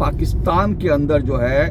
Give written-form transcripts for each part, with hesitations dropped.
पाकिस्तान के अंदर जो है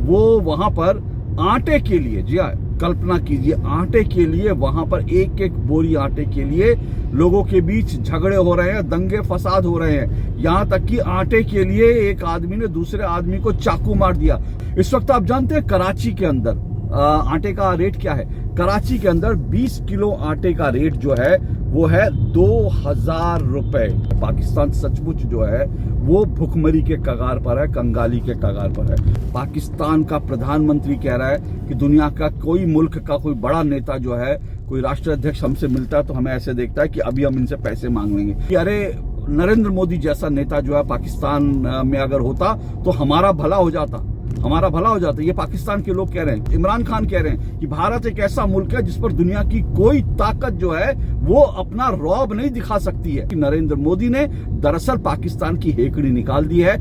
वो वहां पर आटे के लिए, जी हाँ, कल्पना कीजिए, आटे के लिए वहां पर एक एक बोरी आटे के लिए लोगों के बीच झगड़े हो रहे हैं, दंगे फसाद हो रहे हैं। यहां तक कि आटे के लिए एक आदमी ने दूसरे आदमी को चाकू मार दिया। इस वक्त आप जानते हैं कराची के अंदर आटे का रेट क्या है? कराची के अंदर 20 किलो आटे का रेट जो है वो है 2000 रुपए। पाकिस्तान सचमुच जो है वो भुखमरी के कगार पर है, कंगाली के कगार पर है। पाकिस्तान का प्रधानमंत्री कह रहा है कि दुनिया का कोई मुल्क का कोई बड़ा नेता जो है, कोई राष्ट्राध्यक्ष हमसे मिलता है तो हमें ऐसे देखता है कि अभी हम इनसे पैसे मांग लेंगे। कि अरे नरेंद्र मोदी जैसा नेता जो है पाकिस्तान में अगर होता तो हमारा भला हो जाता, हमारा भला हो जाता। ये पाकिस्तान के लोग कह रहे हैं, इमरान खान कह रहे हैं कि भारत एक ऐसा मुल्क है जिस पर दुनिया की कोई ताकत जो है वो अपना रौब नहीं दिखा सकती है। कि नरेंद्र मोदी ने दरअसल पाकिस्तान की हेकड़ी निकाल दी है।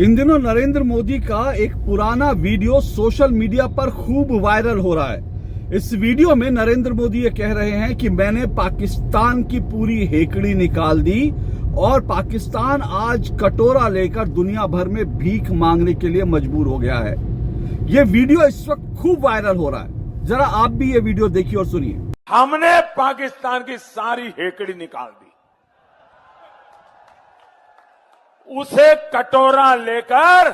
इन दिनों नरेंद्र मोदी का एक पुराना वीडियो सोशल मीडिया पर खूब वायरल हो रहा है। इस वीडियो में नरेंद्र मोदी ये कह रहे हैं कि मैंने पाकिस्तान की पूरी हेकड़ी निकाल दी और पाकिस्तान आज कटोरा लेकर दुनिया भर में भीख मांगने के लिए मजबूर हो गया है। ये वीडियो इस वक्त खूब वायरल हो रहा है। जरा आप भी ये वीडियो देखिए और सुनिए। हमने पाकिस्तान की सारी हेकड़ी निकाल दी, उसे कटोरा लेकर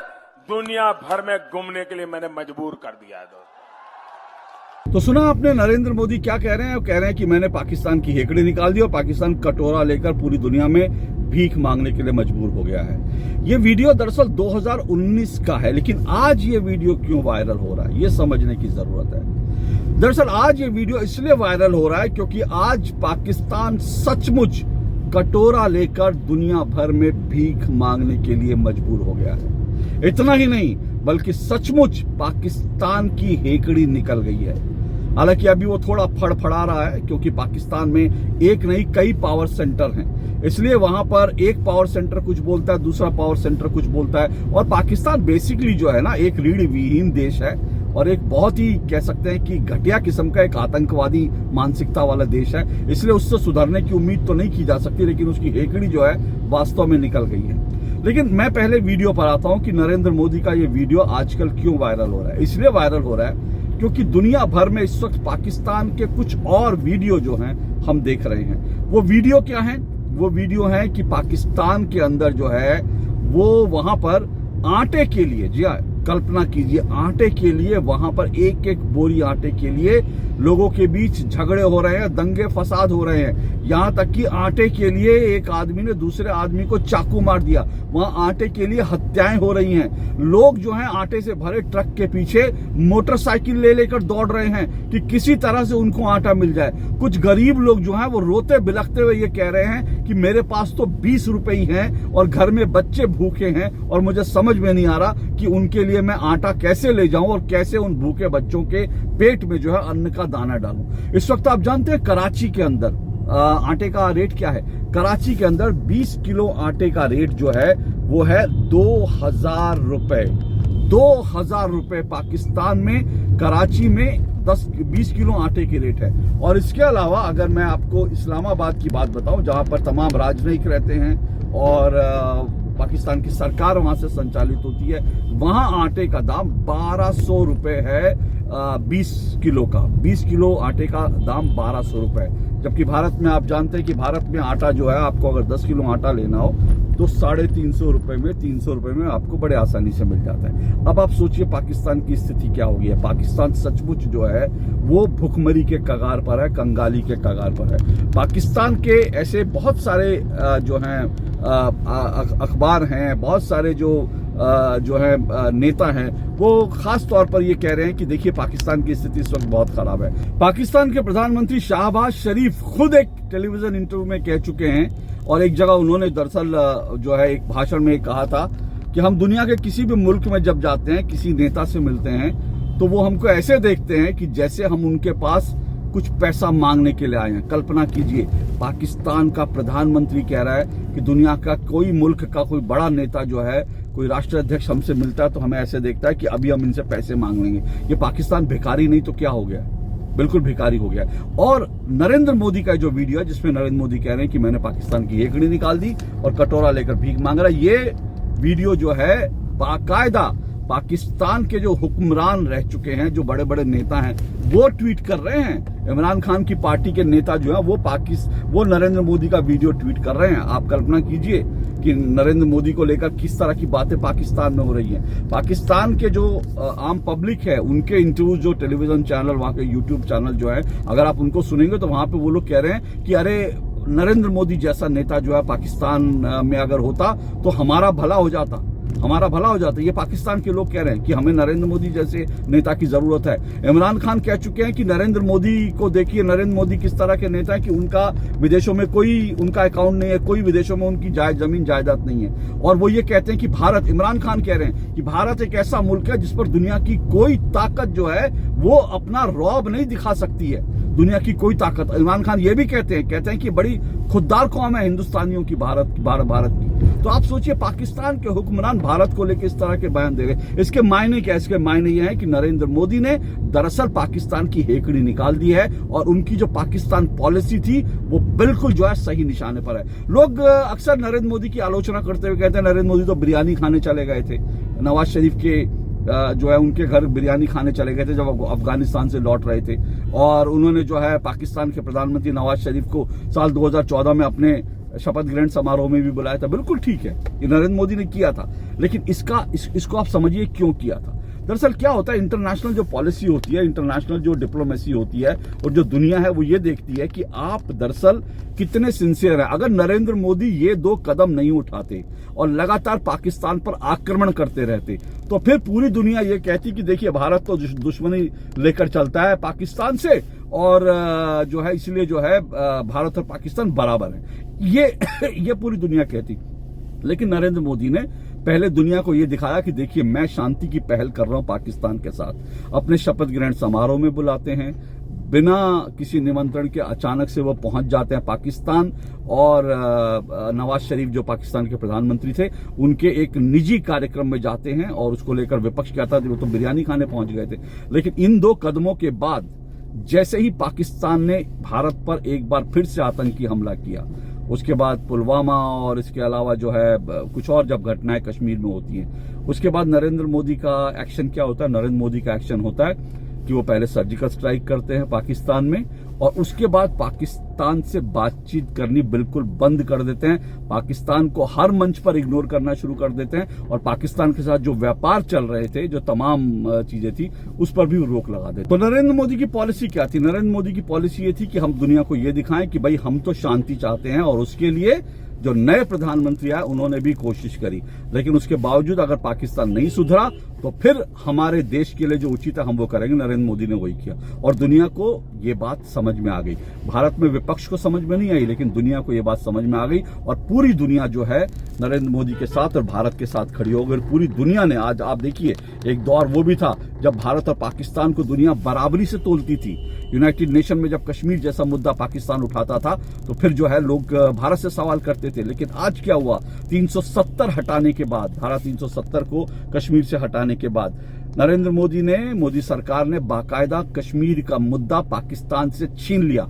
दुनिया भर में घूमने के लिए मैंने मजबूर कर दिया है। तो सुना आपने नरेंद्र मोदी क्या कह रहे हैं? वो कह रहे हैं कि मैंने पाकिस्तान की हेकड़ी निकाल दी और पाकिस्तान कटोरा लेकर पूरी दुनिया में भीख मांगने के लिए मजबूर हो गया है। ये वीडियो दरअसल 2019 का है, लेकिन आज ये वीडियो क्यों वायरल हो रहा है ये समझने की जरूरत है। दरअसल आज ये वीडियो इसलिए वायरल हो रहा है क्योंकि आज पाकिस्तान सचमुच कटोरा लेकर दुनिया भर में भीख मांगने के लिए मजबूर हो गया है। इतना ही नहीं बल्कि सचमुच पाकिस्तान की हेकड़ी निकल गई है। हालांकि अभी वो थोड़ा फड़फड़ा रहा है क्योंकि पाकिस्तान में एक नहीं कई पावर सेंटर हैं, इसलिए वहां पर एक पावर सेंटर कुछ बोलता है, दूसरा पावर सेंटर कुछ बोलता है। और पाकिस्तान बेसिकली जो है ना एक रीढ़ विहीन देश है और एक बहुत ही कह सकते हैं कि घटिया किस्म का एक आतंकवादी मानसिकता वाला देश है। इसलिए उससे सुधरने की उम्मीद तो नहीं की जा सकती, लेकिन उसकी हेकड़ी जो है वास्तव में निकल गई है। लेकिन मैं पहले वीडियो पर आता हूं कि नरेंद्र मोदी का ये वीडियो आजकल क्यों वायरल हो रहा है। इसलिए वायरल हो रहा है क्योंकि दुनिया भर में इस वक्त पाकिस्तान के कुछ और वीडियो जो हैं हम देख रहे हैं। वो वीडियो क्या है? वो वीडियो है कि पाकिस्तान के अंदर जो है वो वहां पर आटे के लिए, जी हाँ, कल्पना कीजिए, आटे के लिए वहां पर एक एक बोरी आटे के लिए लोगों के बीच झगड़े हो रहे हैं, दंगे फसाद हो रहे हैं। यहां तक कि आटे के लिए एक आदमी ने दूसरे आदमी को चाकू मार दिया। वहां आटे के लिए हत्याएं हो रही हैं। लोग जो हैं आटे से भरे ट्रक के पीछे मोटरसाइकिल ले लेकर दौड़ रहे हैं कि किसी तरह से उनको आटा मिल जाए। कुछ गरीब लोग जो हैं वो रोते बिलखते हुए ये कह रहे हैं कि मेरे पास तो 20 रुपए ही हैं और घर में बच्चे भूखे हैं और मुझे समझ में नहीं आ रहा कि उनके लिए मैं आटा कैसे ले जाऊं और कैसे उन भूखे बच्चों के पेट में जो है अन्न का दाना डालूं। इस वक्त आप जानते हैं कराची के अंदर आटे का रेट क्या है? कराची के अंदर 20 किलो आटे का रेट जो है वो है 2000 रुपए। 2000 रुपए पाकिस्तान में, कराची में 20 किलो आटे के रेट है। और इसके अलावा अगर मैं आपको इस्लामाबाद की बात बताऊं, जहां पर तमाम राजनयिक रहते हैं और पाकिस्तान की सरकार वहां से संचालित होती है, वहां आटे का दाम 1200 रुपए है 20 किलो का। 20 किलो आटे का दाम 1200 रुपए, जबकि भारत में आप जानते हैं कि भारत में आटा जो है आपको अगर 10 किलो आटा लेना हो तो 350 रुपए में, 300 रुपए में आपको बड़े आसानी से मिल जाता है। अब आप सोचिए पाकिस्तान की स्थिति क्या होगी। पाकिस्तान सचमुच जो है वो भुखमरी के कगार पर है, कंगाली के कगार पर है। पाकिस्तान के ऐसे बहुत सारे जो हैं अखबार हैं, बहुत सारे जो है नेता हैं, वो खास तौर पर ये कह रहे हैं कि देखिए पाकिस्तान की स्थिति इस वक्त बहुत खराब है। पाकिस्तान के प्रधानमंत्री शाहबाज शरीफ खुद एक टेलीविजन इंटरव्यू में कह चुके हैं और एक जगह उन्होंने दरअसल जो है एक भाषण में कहा था कि हम दुनिया के किसी भी मुल्क में जब जाते हैं, किसी नेता से मिलते हैं, तो वो हमको ऐसे देखते हैं कि जैसे हम उनके पास कुछ पैसा मांगने के लिए आए हैं। कल्पना कीजिए, पाकिस्तान का प्रधानमंत्री कह रहा है कि दुनिया का कोई मुल्क का कोई बड़ा नेता जो है, कोई राष्ट्राध्यक्ष हमसे मिलता है तो हमें ऐसे देखता है कि अभी हम इनसे पैसे मांग लेंगे। ये पाकिस्तान भिखारी नहीं तो क्या हो गया? बिल्कुल भिखारी हो गया। और नरेंद्र मोदी का जो वीडियो है जिसमें नरेंद्र मोदी कह रहे हैं कि मैंने पाकिस्तान की हेकड़ी निकाल दी और कटोरा लेकर भीख मांग रहा है, ये वीडियो जो है बाकायदा पाकिस्तान के जो हुक्मरान रह चुके हैं, जो बड़े बड़े नेता हैं, वो ट्वीट कर रहे हैं। इमरान खान की पार्टी के नेता जो है वो नरेंद्र मोदी का वीडियो ट्वीट कर रहे हैं। आप कल्पना कीजिए कि नरेंद्र मोदी को लेकर किस तरह की बातें पाकिस्तान में हो रही हैं। पाकिस्तान के जो आम पब्लिक है, उनके इंटरव्यू जो टेलीविजन चैनल, वहां के यूट्यूब चैनल जो है, अगर आप उनको सुनेंगे तो वहां पे वो लोग कह रहे हैं कि अरे नरेंद्र मोदी जैसा नेता जो है पाकिस्तान में अगर होता तो हमारा भला हो जाता, हमारा भला हो जाता। ये पाकिस्तान के लोग कह रहे हैं कि हमें नरेंद्र मोदी जैसे नेता की जरूरत है। इमरान खान कह चुके हैं कि नरेंद्र मोदी को देखिए, नरेंद्र मोदी किस तरह के नेता है कि उनका विदेशों में कोई उनका अकाउंट नहीं है, कोई विदेशों में उनकी जमीन जायदाद नहीं है। और वो ये कहते हैं कि भारत, इमरान खान कह रहे हैं कि भारत एक ऐसा मुल्क है जिस पर दुनिया की कोई ताकत जो है वो अपना रौब नहीं दिखा सकती है, दुनिया की कोई ताकत। इमरान खान ये भी कहते हैं कि बड़ी खुददार कौम है हिंदुस्तानियों की भारत की। तो आप सोचिए, पाकिस्तान के हुक्मरान भारत को लेकर इस तरह के बयान दे रहे। इसके मायने क्या? इसके मायने ये है कि नरेंद्र मोदी ने दरअसल पाकिस्तान की हेकड़ी निकाल दी है और उनकी जो पाकिस्तान पॉलिसी थी वो बिल्कुल जो है सही निशाने पर है। लोग अक्सर नरेंद्र मोदी की आलोचना करते हुए कहते हैं नरेंद्र मोदी तो बिरयानी खाने चले गए थे, नवाज शरीफ के जो है उनके घर बिरयानी खाने चले गए थे जब वो अफगानिस्तान से लौट रहे थे, और उन्होंने जो है पाकिस्तान के प्रधानमंत्री नवाज शरीफ को साल 2014 में अपने शपथ ग्रहण समारोह में भी बुलाया था। बिल्कुल ठीक है, ये नरेंद्र मोदी ने किया था, लेकिन इसको आप समझिए क्यों किया था। दरअसल क्या होता है, इंटरनेशनल जो पॉलिसी होती है, इंटरनेशनल जो डिप्लोमेसी होती है और जो दुनिया है वो ये देखती है कि आप दरअसल कितने सिंसियर हैं। अगर नरेंद्र मोदी ये 2 कदम नहीं उठाते और लगातार पाकिस्तान पर आक्रमण करते रहते तो फिर पूरी दुनिया ये कहती कि देखिए भारत तो दुश्मनी लेकर चलता है पाकिस्तान से और जो है इसलिए जो है भारत और पाकिस्तान बराबर है, ये पूरी दुनिया कहती। लेकिन नरेंद्र मोदी ने पहले दुनिया को यह दिखाया कि देखिए मैं शांति की पहल कर रहा हूं पाकिस्तान के साथ। अपने शपथ ग्रहण समारोह में बुलाते हैं, बिना किसी निमंत्रण के अचानक से वो पहुंच जाते हैं पाकिस्तान, और नवाज शरीफ जो पाकिस्तान के प्रधानमंत्री थे उनके एक निजी कार्यक्रम में जाते हैं और उसको लेकर विपक्ष कहता था वो तो बिरयानी खाने पहुंच गए थे। लेकिन इन 2 कदमों के बाद जैसे ही पाकिस्तान ने भारत पर एक बार फिर से आतंकी हमला किया, उसके बाद पुलवामा और इसके अलावा जो है कुछ और जब घटनाएं कश्मीर में होती हैं, उसके बाद नरेंद्र मोदी का एक्शन क्या होता है? नरेंद्र मोदी का एक्शन होता है कि वो पहले सर्जिकल स्ट्राइक करते हैं पाकिस्तान में और उसके बाद पाकिस्तान से बातचीत करनी बिल्कुल बंद कर देते हैं, पाकिस्तान को हर मंच पर इग्नोर करना शुरू कर देते हैं और पाकिस्तान के साथ जो व्यापार चल रहे थे, जो तमाम चीजें थी, उस पर भी रोक लगा देते। तो नरेंद्र मोदी की पॉलिसी क्या थी? नरेंद्र मोदी की पॉलिसी ये थी कि हम दुनिया को ये दिखाएं कि भाई हम तो शांति चाहते हैं, और उसके लिए जो नए प्रधानमंत्री आए उन्होंने भी कोशिश करी, लेकिन उसके बावजूद अगर पाकिस्तान नहीं सुधरा तो फिर हमारे देश के लिए जो उचित है हम वो करेंगे। नरेंद्र मोदी ने वही किया और दुनिया को ये बात समझ में आ गई। भारत में विपक्ष को समझ में नहीं आई, लेकिन दुनिया को ये बात समझ में आ गई और पूरी दुनिया जो है नरेंद्र मोदी के साथ और भारत के साथ खड़ी हो गई। पूरी दुनिया ने, आज आप देखिए, एक दौर वो भी था जब भारत और पाकिस्तान को दुनिया बराबरी से तोलती थी। यूनाइटेड नेशन में जब कश्मीर जैसा मुद्दा पाकिस्तान उठाता था तो फिर जो है लोग भारत से सवाल करते थे। लेकिन आज क्या हुआ? 370 हटाने के बाद, धारा 370 को कश्मीर से हटाने के बाद नरेंद्र मोदी सरकार ने बाकायदा कश्मीर का मुद्दा पाकिस्तान से छीन लिया।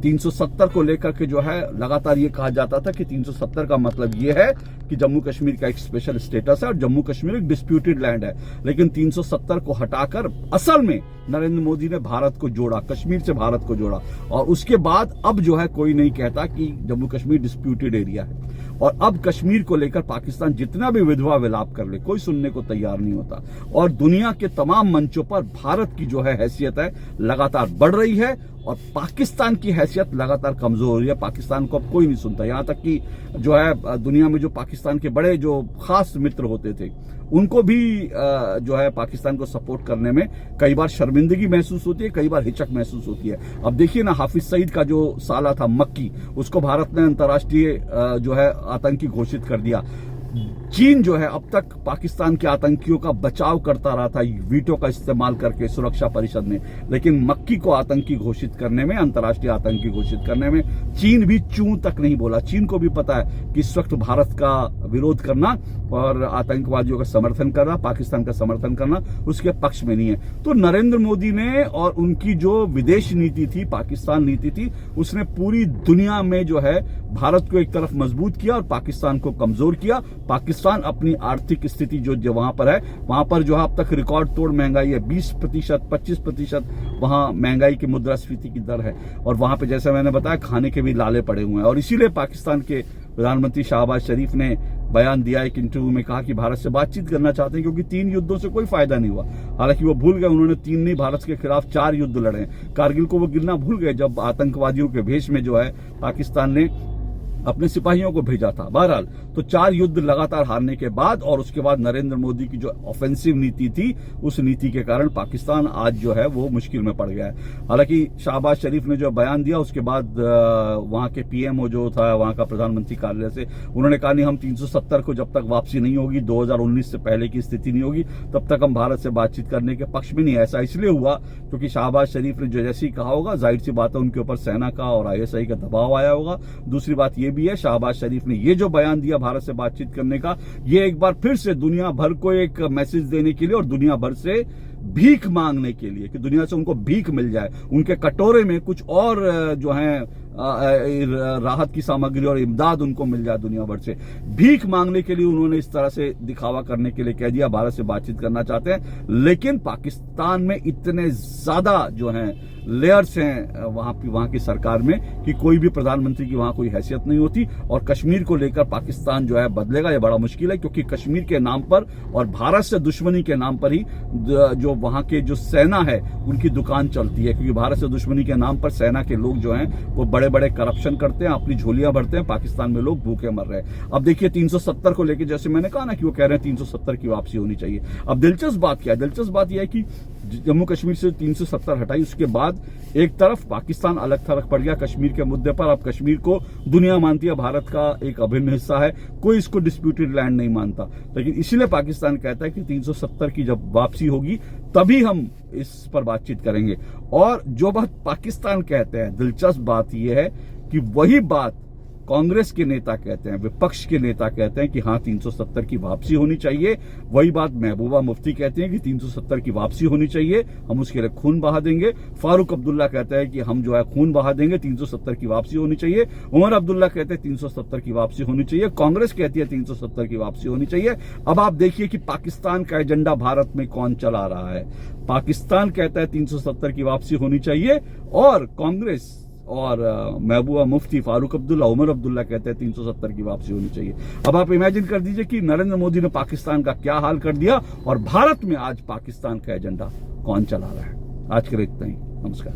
370 को लेकर के जो है लगातार ये कहा जाता था कि 370 का मतलब ये है कि जम्मू कश्मीर का एक स्पेशल स्टेटस है और जम्मू कश्मीर एक डिस्प्यूटेड लैंड है। लेकिन 370 को हटाकर असल में नरेंद्र मोदी ने भारत को जोड़ा, कश्मीर से भारत को जोड़ा, और उसके बाद अब जो है कोई नहीं कहता कि जम्मू कश्मीर डिस्प्यूटेड एरिया है। और अब कश्मीर को लेकर पाकिस्तान जितना भी विधवा विलाप कर ले, कोई सुनने को तैयार नहीं होता। और दुनिया के तमाम मंचों पर भारत की जो है हैसियत है लगातार बढ़ रही है और पाकिस्तान की हैसियत लगातार कमजोर हो रही है। पाकिस्तान को अब कोई नहीं सुनता। यहां तक कि जो है दुनिया में जो पाकिस्तान के बड़े जो खास मित्र होते थे उनको भी जो है पाकिस्तान को सपोर्ट करने में कई बार शर्मिंदगी महसूस होती है, कई बार हिचक महसूस होती है। अब देखिए ना, हाफिज सईद का जो साला था मक्की, उसको भारत ने अंतर्राष्ट्रीय जो है आतंकी घोषित कर दिया। चीन जो है अब तक पाकिस्तान के आतंकियों का बचाव करता रहा था वीटो का इस्तेमाल करके सुरक्षा परिषद में, लेकिन मक्की को आतंकी घोषित करने में, अंतर्राष्ट्रीय आतंकी घोषित करने में चीन भी चूं तक नहीं बोला। चीन को भी पता है कि इस वक्त भारत का विरोध करना और आतंकवादियों का समर्थन करना, पाकिस्तान का समर्थन करना उसके पक्ष में नहीं है। तो नरेंद्र मोदी ने और उनकी जो विदेश नीति थी, पाकिस्तान नीति थी, उसने पूरी दुनिया में जो है भारत को एक तरफ मजबूत किया और पाकिस्तान को कमजोर किया। पाकिस्तान अपनी आर्थिक स्थिति जो वहां पर है, वहां पर जो है अब तक रिकॉर्ड तोड़ महंगाई है, 20%, 25% वहां महंगाई की मुद्रास्फीति की दर है। और वहां पे जैसे मैंने बताया खाने के भी लाले पड़े हुए हैं। और इसीलिए पाकिस्तान के प्रधानमंत्री शहबाज शरीफ ने बयान दिया, एक इंटरव्यू में कहा कि भारत से बातचीत करना चाहते हैं क्योंकि 3 युद्धों से कोई फायदा नहीं हुआ। हालांकि वो भूल गए, उन्होंने 3 नहीं भारत के खिलाफ 4 युद्ध लड़े हैं। कारगिल को वो गिनना भूल गए जब आतंकवादियों के भेष में जो है पाकिस्तान ने अपने सिपाहियों को भेजा था। बहरहाल तो 4 युद्ध लगातार हारने के बाद और उसके बाद नरेंद्र मोदी की जो ऑफेंसिव नीति थी, उस नीति के कारण पाकिस्तान आज जो है वो मुश्किल में पड़ गया है। हालांकि शहबाज शरीफ ने जो बयान दिया उसके बाद वहां के पीएमओ जो था, वहां का प्रधानमंत्री कार्यालय से, उन्होंने कहा नहीं हम 370 को जब तक वापसी नहीं होगी, 2019 से पहले की स्थिति नहीं होगी, तब तक हम भारत से बातचीत करने के पक्ष में नहीं। ऐसा इसलिए हुआ क्योंकि शहबाज शरीफ ने जो जैसे ही कहा होगा, जाहिर सी बात है उनके ऊपर सेना का और आईएसआई का दबाव आया होगा। दूसरी बात यह भी है, शहबाज शरीफ ने ये जो बयान दिया भारत से बातचीत करने का, ये एक बार फिर से दुनिया भर को एक मैसेज देने के लिए और दुनिया भर से भीख मांगने के लिए कि दुनिया से उनको भीख मिल जाए, उनके कटोरे में कुछ और जो है राहत की सामग्री और इमदाद उनको मिल जाए। दुनिया भर से भीख मांगने के लिए उन्होंने इस तरह से दिखावा करने के लिए कह दिया भारत से बातचीत करना चाहते हैं। लेकिन पाकिस्तान में इतने ज्यादा जो हैं लेयर्स हैं वहां की सरकार में कि कोई भी प्रधानमंत्री की वहां कोई हैसियत नहीं होती। और कश्मीर को लेकर पाकिस्तान जो है बदलेगा, ये बड़ा मुश्किल है क्योंकि कश्मीर के नाम पर और भारत से दुश्मनी के नाम पर ही जो वहां के जो सेना है उनकी दुकान चलती है। क्योंकि भारत से दुश्मनी के नाम पर सेना के लोग जो हैं वो बड़े बड़े करप्शन करते हैं, अपनी झोलियां भरते हैं। पाकिस्तान में लोग भूखे मर रहे हैं। अब देखिए 370 को लेकर जैसे मैंने कहा ना कि वो कह रहे हैं 370 की वापसी होनी चाहिए। अब दिलचस्प बात क्या है? दिलचस्प बात यह है कि जम्मू कश्मीर से 370 हटाई, उसके बाद एक तरफ पाकिस्तान अलग थलग पड़ गया कश्मीर के मुद्दे पर। अब कश्मीर को दुनिया मानती है भारत का एक अभिन्न हिस्सा है, कोई इसको डिस्प्यूटेड लैंड नहीं मानता। लेकिन इसीलिए पाकिस्तान कहता है कि 370 की जब वापसी होगी तभी हम इस पर बातचीत करेंगे। और जो बात पाकिस्तान कहते हैं, दिलचस्प बात यह है कि वही बात कांग्रेस के नेता कहते हैं, विपक्ष के नेता कहते हैं कि हाँ 370 की वापसी होनी चाहिए। वही बात महबूबा मुफ्ती कहते हैं कि 370 की वापसी होनी चाहिए, हम उसके लिए खून बहा देंगे। फारूक अब्दुल्ला कहता है कि हम जो है खून बहा देंगे, 370 की वापसी होनी चाहिए। उमर अब्दुल्ला कहते हैं 370 की वापसी होनी चाहिए। कांग्रेस कहती है 370 की वापसी होनी चाहिए। अब आप देखिए कि पाकिस्तान का एजेंडा भारत में कौन चला रहा है। पाकिस्तान कहता है 370 की वापसी होनी चाहिए और कांग्रेस और महबूबा मुफ्ती, फारूक अब्दुल्ला, उमर अब्दुल्ला कहते हैं 370 की वापसी होनी चाहिए। अब आप इमेजिन कर दीजिए कि नरेंद्र मोदी ने पाकिस्तान का क्या हाल कर दिया और भारत में आज पाकिस्तान का एजेंडा कौन चला रहा है। आज के लिए इतना ही, नमस्कार।